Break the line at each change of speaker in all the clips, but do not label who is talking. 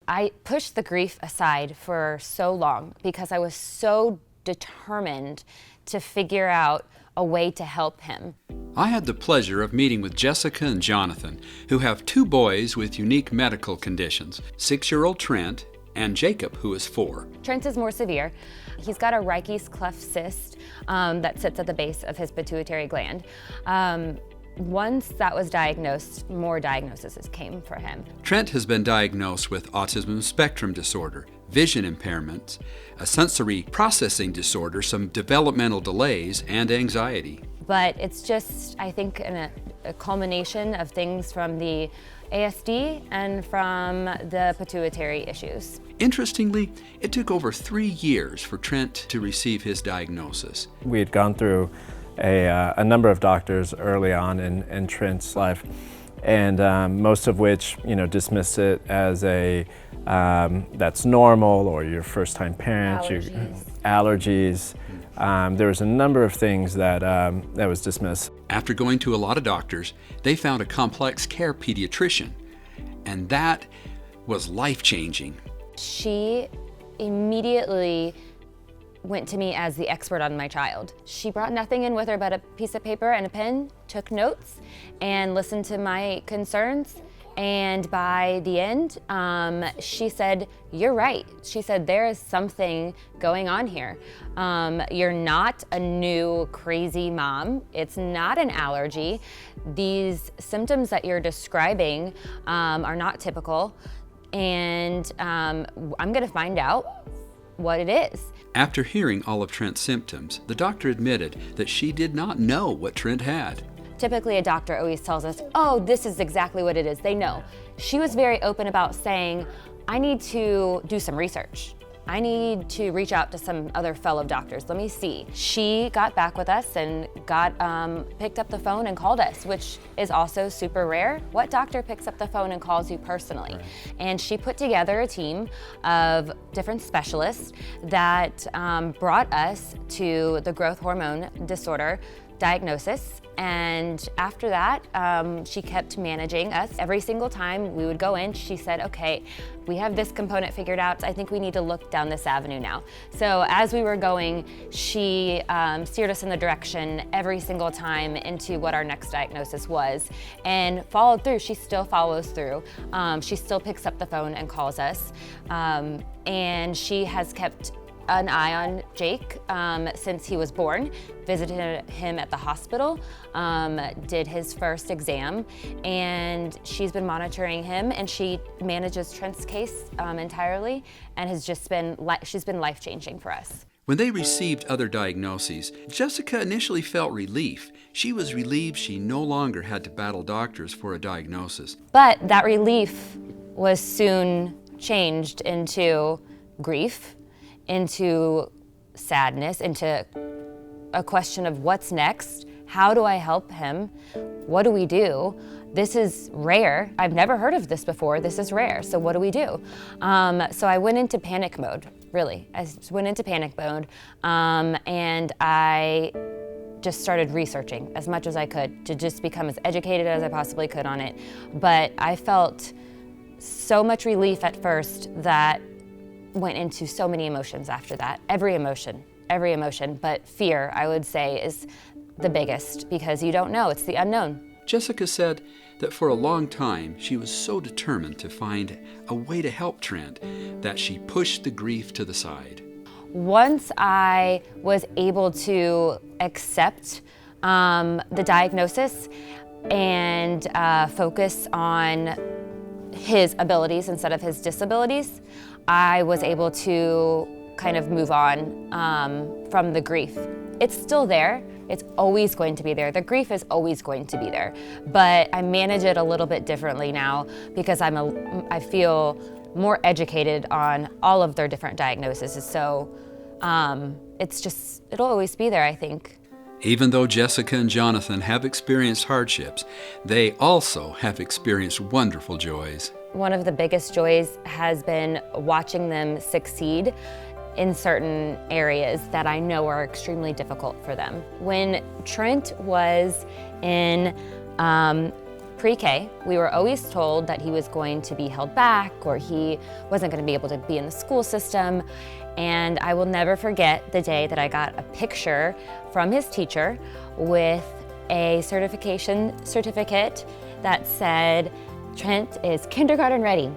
I pushed the grief aside for so long because I was so determined to figure out a way to help him.
I had the pleasure of meeting with Jessica and Johnathan, who have 2 boys with unique medical conditions, 6-year-old Trent and Jacob, who is 4.
Trent is more severe. He's got a Reich's cleft cyst that sits at the base of his pituitary gland. Once that was diagnosed, more diagnoses came for him.
Trent has been diagnosed with autism spectrum disorder, vision impairments, a sensory processing disorder, some developmental delays, and anxiety.
But it's just, I think, a culmination of things from the ASD and from the pituitary issues.
Interestingly, it took over 3 years for Trent to receive his diagnosis.
We had gone through a number of doctors early on in Trent's life, and most of which, dismissed it as that's normal, or you're a first-time parent, allergies. There was a number of things that was dismissed.
After going to a lot of doctors, they found a complex care pediatrician, and that was life-changing.
She immediately went to me as the expert on my child. She brought nothing in with her but a piece of paper and a pen, took notes, and listened to my concerns. And by the end, she said, "You're right." She said, "There is something going on here. You're not a new crazy mom. It's not an allergy. These symptoms that you're describing are not typical. And I'm gonna find out what it is."
After hearing all of Trent's symptoms, the doctor admitted that she did not know what Trent had.
Typically, a doctor always tells us, "Oh, this is exactly what it is." They know. She was very open about saying, "I need to do some research. I need to reach out to some other fellow doctors. Let me see." She got back with us and picked up the phone and called us, which is also super rare. What doctor picks up the phone and calls you personally? Right. And she put together a team of different specialists that brought us to the growth hormone disorder diagnosis. And after that, she kept managing us. Every single time we would go in, she said, "Okay, we have this component figured out. I think we need to look down this avenue now." So as we were going, she steered us in the direction every single time into what our next diagnosis was, and followed through. She still follows through. She still picks up the phone and calls us. And she has kept an eye on Jake since he was born, visited him at the hospital, did his first exam, and she's been monitoring him, and she manages Trent's case entirely, and she's been life-changing for us.
When they received other diagnoses, Jessica initially felt relief. She was relieved she no longer had to battle doctors for a diagnosis.
But that relief was soon changed into grief, into sadness, into a question of what's next? How do I help him? What do we do? This is rare. I've never heard of this before. This is rare. So what do we do? So I went into panic mode, really. I went into panic mode, and I just started researching as much as I could to just become as educated as I possibly could on it. But I felt so much relief at first that went into so many emotions after that. Every emotion, but fear, I would say, is the biggest because you don't know, it's the unknown.
Jessica said that for a long time she was so determined to find a way to help Trent that she pushed the grief to the side.
Once I was able to accept the diagnosis and focus on his abilities instead of his disabilities, I was able to kind of move on from the grief. It's still there. It's always going to be there. The grief is always going to be there, but I manage it a little bit differently now because I feel more educated on all of their different diagnoses. So it'll always be there, I think.
Even though Jessica and Johnathan have experienced hardships, they also have experienced wonderful joys.
One of the biggest joys has been watching them succeed in certain areas that I know are extremely difficult for them. When Trent was in pre-K, we were always told that he was going to be held back or he wasn't going to be able to be in the school system. And I will never forget the day that I got a picture from his teacher with a certificate that said, Trent is kindergarten ready.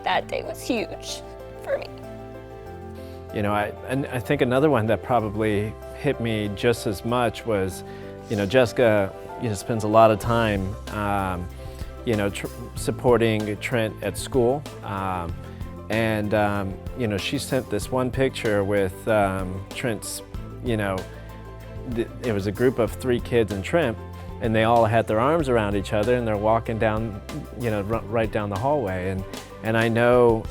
That day was huge for me.
You know, I think another one that probably hit me just as much was, you know, Jessica, spends a lot of time, supporting Trent at school. She sent this one picture with Trent's, it was a group of 3 kids and Trent, and they all had their arms around each other and they're walking down, right down the hallway. And I know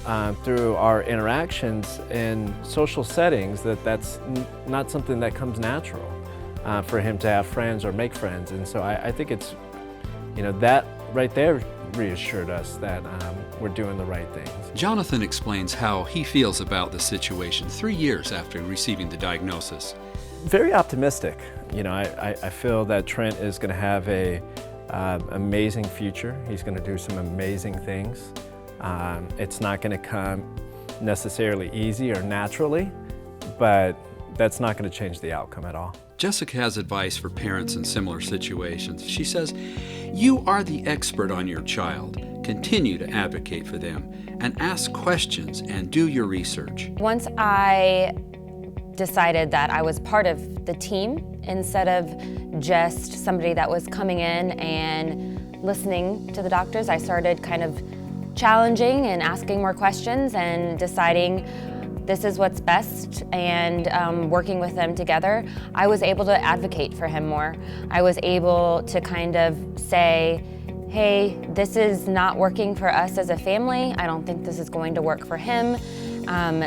through our interactions in social settings that that's not something that comes natural for him to have friends or make friends. And so I think it's, that right there reassured us that we're doing the right things.
Johnathan explains how he feels about the situation 3 years after receiving the diagnosis.
Very optimistic. I feel that Trent is going to have a amazing future. He's going to do some amazing things. It's not going to come necessarily easy or naturally, but that's not going to change the outcome at all.
Jessica has advice for parents in similar situations. She says, "You are the expert on your child. Continue to advocate for them and ask questions and do your research."
Once I decided that I was part of the team instead of just somebody that was coming in and listening to the doctors, I started kind of challenging and asking more questions and deciding this is what's best, and working with them together, I was able to advocate for him more. I was able to kind of say, hey, this is not working for us as a family. I don't think this is going to work for him.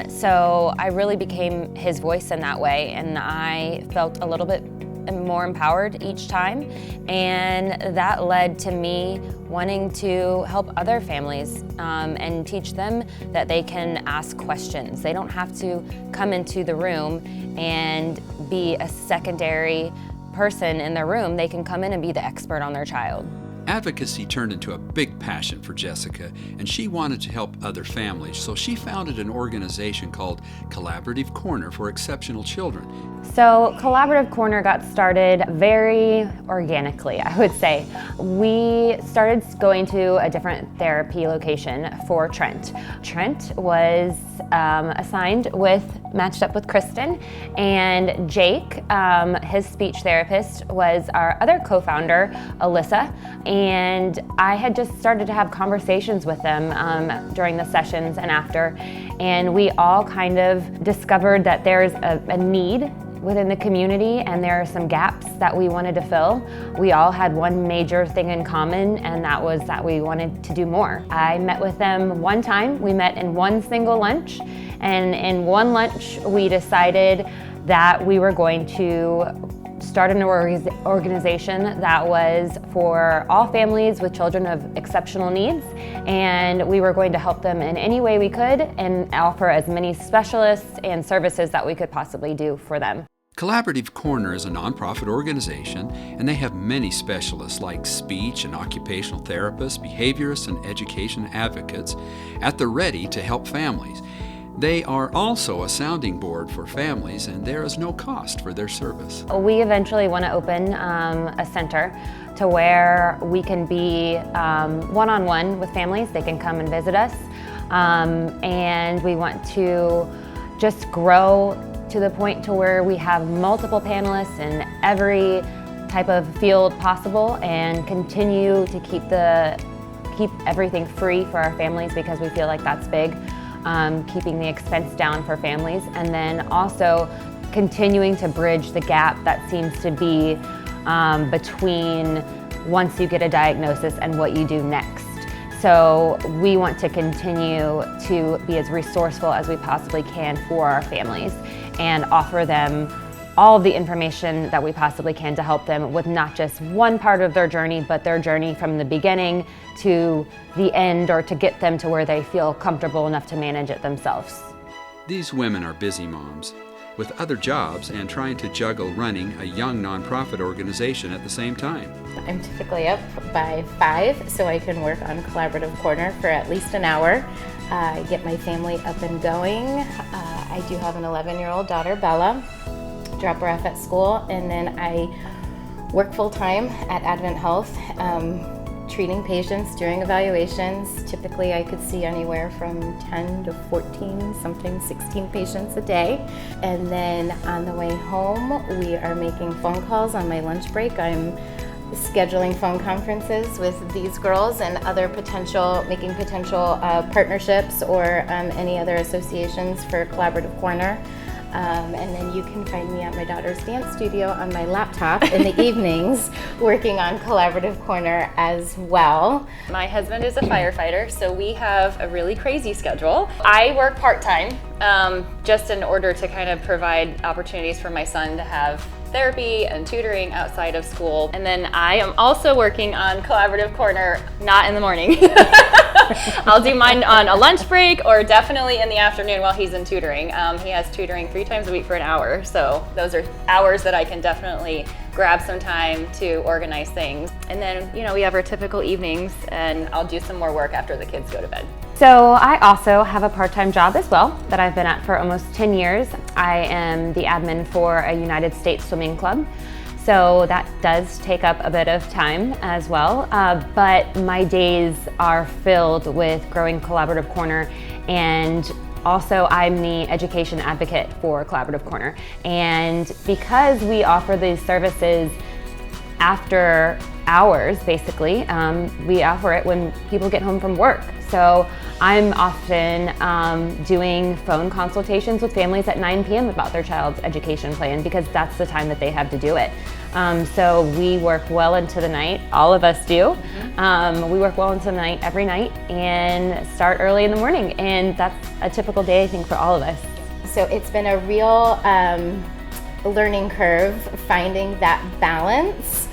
So I really became his voice in that way, and I felt a little bit more empowered each time, and that led to me wanting to help other families and teach them that they can ask questions. They don't have to come into the room and be a secondary person in the room. They can come in and be the expert on their child.
Advocacy turned into a big passion for Jessica, and she wanted to help other families, so she founded an organization called Collaborative Corner for Exceptional Children.
So Collaborative Corner got started very organically, I would say. We started going to a different therapy location for Trent. Trent was matched up with Kristen, and Jake, his speech therapist, was our other co-founder, Alyssa, and I had just started to have conversations with them during the sessions and after, and we all kind of discovered that there's a need within the community, and there are some gaps that we wanted to fill. We all had one major thing in common, and that was that we wanted to do more. I met with them one time. We met in one single lunch, and in one lunch we decided that we were going to start an organization that was for all families with children of exceptional needs, and we were going to help them in any way we could and offer as many specialists and services that we could possibly do for them.
Collaborative Corner is a nonprofit organization, and they have many specialists like speech and occupational therapists, behaviorists, and education advocates at the ready to help families. They are also a sounding board for families, and there is no cost for their service.
We eventually want to open a center to where we can be one-on-one with families. They can come and visit us, and we want to just grow to the point to where we have multiple panelists in every type of field possible, and continue to keep everything free for our families, because we feel like that's big. Keeping the expense down for families, and then also continuing to bridge the gap that seems to be between once you get a diagnosis and what you do next. So we want to continue to be as resourceful as we possibly can for our families and offer them all of the information that we possibly can to help them with not just one part of their journey, but their journey from the beginning to the end, or to get them to where they feel comfortable enough to manage it themselves.
These women are busy moms with other jobs and trying to juggle running a young nonprofit organization at the same time.
I'm typically up by 5 so I can work on Collaborative Corner for at least an hour. Get my family up and going. I do have an 11-year-old daughter, Bella. Drop her off at school, and then I work full-time at Advent Health, treating patients during evaluations. Typically I could see anywhere from 10 to 14, sometimes 16 patients a day. And then on the way home, we are making phone calls on my lunch break. I'm scheduling phone conferences with these girls and other making potential partnerships or any other associations for Collaborative Corner. And then you can find me at my daughter's dance studio on my laptop in the evenings working on Collaborative Corner as well. My husband is a firefighter, so we have a really crazy schedule. I work part-time just in order to kind of provide opportunities for my son to have therapy and tutoring outside of school. And then I am also working on Collaborative Corner, not in the morning. I'll do mine on a lunch break or definitely in the afternoon while he's in tutoring. He has tutoring 3 times a week for an hour. So those are hours that I can definitely grab some time to organize things. And then, we have our typical evenings, and I'll do some more work after the kids go to bed.
So I also have a part-time job as well that I've been at for almost 10 years. I am the admin for a United States swimming club. So that does take up a bit of time as well, but my days are filled with growing Collaborative Corner, and also I'm the education advocate for Collaborative Corner. And because we offer these services after hours, basically, we offer it when people get home from work. So I'm often doing phone consultations with families at 9 p.m. about their child's education plan, because that's the time that they have to do it. So we work well into the night, all of us do. We work well into the night every night and start early in the morning, and that's a typical day, I think, for all of us.
So it's been a real learning curve finding that balance.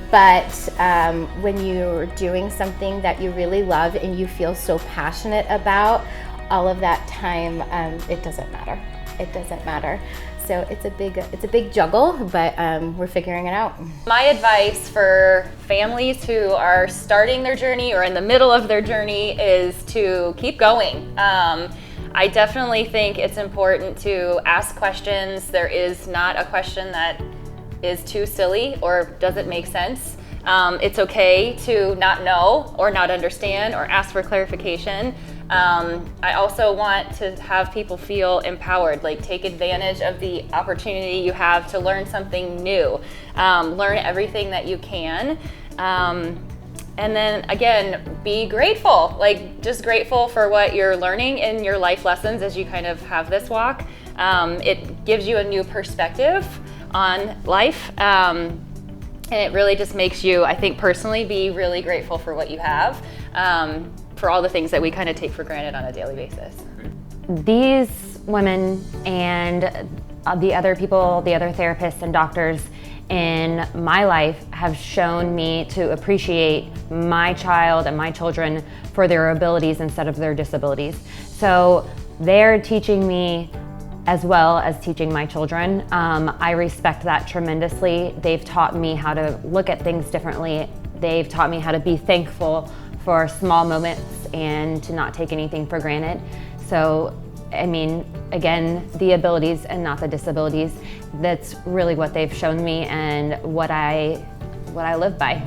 But when you're doing something that you really love and you feel so passionate about, all of that time, it doesn't matter. It doesn't matter. So it's a big juggle, but we're figuring it out.
My advice for families who are starting their journey or in the middle of their journey is to keep going. I definitely think it's important to ask questions. There is not a question that is too silly or doesn't make sense. It's okay to not know or not understand or ask for clarification. I also want to have people feel empowered, like take advantage of the opportunity you have to learn something new. Learn everything that you can. And then again, be grateful, like just grateful for what you're learning in your life lessons as you kind of have this walk. It gives you a new perspective on life. And it really just makes you, I think personally, be really grateful for what you have, for all the things that we kind of take for granted on a daily basis.
These women and the other people, the other therapists and doctors in my life have shown me to appreciate my child and my children for their abilities instead of their disabilities. So they're teaching me as well as teaching my children. I respect that tremendously. They've taught me how to look at things differently. They've taught me how to be thankful for small moments and to not take anything for granted. So, I mean, again, the abilities and not the disabilities, that's really what they've shown me and what I live by.